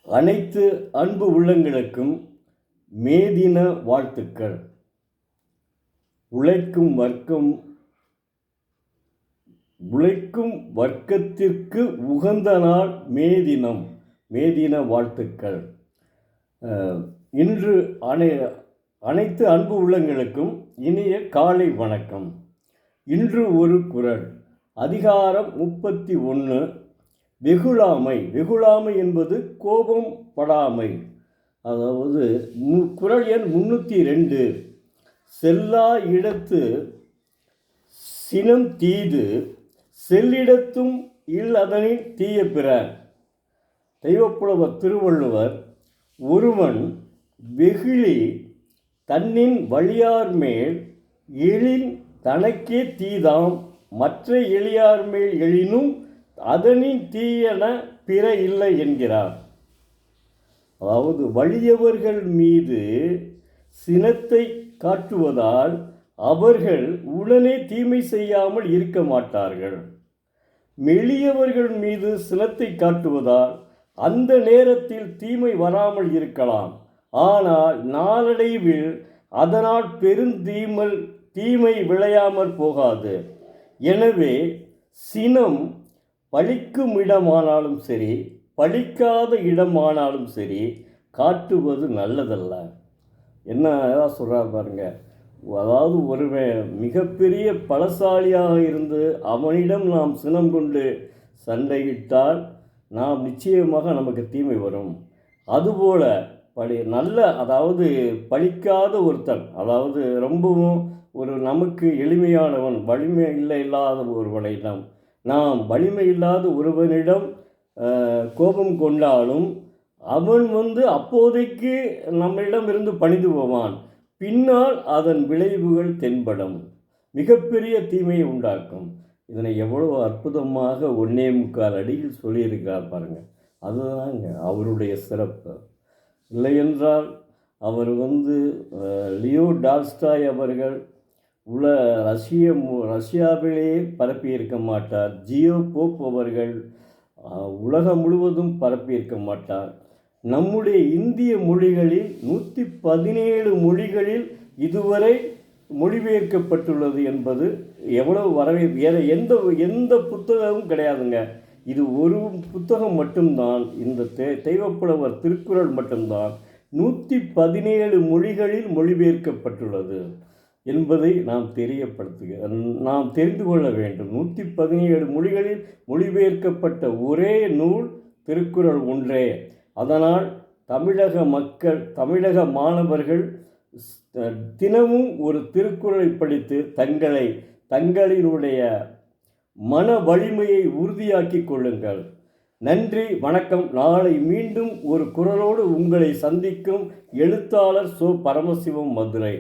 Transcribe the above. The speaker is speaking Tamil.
அனைத்து அன்பு உள்ளங்களுக்கும் மே தின வாழ்த்துக்கள். உழைக்கும் வர்க்கத்திற்கு உகந்த நாள் மே தினம். மே தின வாழ்த்துக்கள். இன்று அனைத்து அன்பு உள்ளங்களுக்கும் இனிய காலை வணக்கம். இன்று ஒரு குறள். அதிகாரம் 31. வெகுளாமை என்பது கோபம் படாமை. அதாவது குறள் எண் 302. செல்லா இடத்து சினம் தீது செல்லிடத்தும் அதனின் தீய பிற. தெய்வப்புலவர் திருவள்ளுவர், ஒருவன் வெகுளி தன்னின் வலியார் மேல் எழில் தனக்கே தீதாம், மற்ற எளியார் மேல் எழினும் அதனின் தீயன பிற இல்லை என்கிறார். அதாவது வலியவர்கள் மீது சினத்தை காட்டுவதால் அவர்கள் உடனே தீமை செய்யாமல் இருக்க மாட்டார்கள். மெலியவர்கள் மீது சினத்தை காட்டுவதால் அந்த நேரத்தில் தீமை வராமல் இருக்கலாம். ஆனால் நாளடைவில் அதனால் தீமை விளையாமல் போகாது. எனவே சினம் பழிக்கும் இடமானாலும் சரி, பழிக்காத இடமானாலும் சரி காட்டுவது நல்லதல்ல. என்ன சொல்கிறார் பாருங்க. அதாவது ஒருவன் மிகப்பெரிய பலசாலியாக இருந்து அவனிடம் நாம் சினம் கொண்டு சண்டையிட்டால் நாம் நிச்சயமாக நமக்கு தீமை வரும். அதுபோல் அதாவது பழிக்காத ஒருத்தன், அதாவது ரொம்பவும் நமக்கு எளிமையானவன், வலிமை இல்லாத ஒருவனிடம் நாம் வலிமை இல்லாத ஒருவனிடம் கோபம் கொண்டாலும் அவன் அப்போதைக்கு நம்மிடம் இருந்து பணிந்து போவான். பின்னால் அதன் விளைவுகள் தென்படும், மிகப்பெரிய தீமையை உண்டாக்கும். இதனை எவ்வளவு அற்புதமாக 1.25 அடியில் சொல்லியிருக்கிறார் பாருங்கள். அதுதாங்க அவருடைய சிறப்பு. இல்லையென்றால் அவர் லியோ டால்ஸ்டாய் அவர்கள் ரஷ்யாவிலேயே பரப்பியிருக்க மாட்டார். ஜியோ போப் அவர்கள் உலகம் முழுவதும் பரப்பியிருக்க மாட்டார். நம்முடைய இந்திய மொழிகளில் 117 மொழிகளில் இதுவரை மொழிபெயர்க்கப்பட்டுள்ளது என்பது எவ்வளவு வேறு எந்த புத்தகமும் கிடையாதுங்க. இது ஒரு புத்தகம் மட்டும்தான், இந்த தெய்வப்புலவர் திருக்குறள் மட்டும்தான் 117 மொழிகளில் மொழிபெயர்க்கப்பட்டுள்ளது என்பதை நாம் தெரிந்து கொள்ள வேண்டும். 117 மொழிகளில் மொழிபெயர்க்கப்பட்ட ஒரே நூல் திருக்குறள் ஒன்றே. அதனால் தமிழக மாணவர்கள் தினமும் ஒரு திருக்குறளை படித்து தங்களினுடைய மன வலிமையை உறுதியாக்கி கொள்ளுங்கள். நன்றி, வணக்கம். நாளை மீண்டும் ஒரு குறளோடு உங்களை சந்திக்கும் எழுத்தாளர் சோ. பரமசிவம், மதுரை.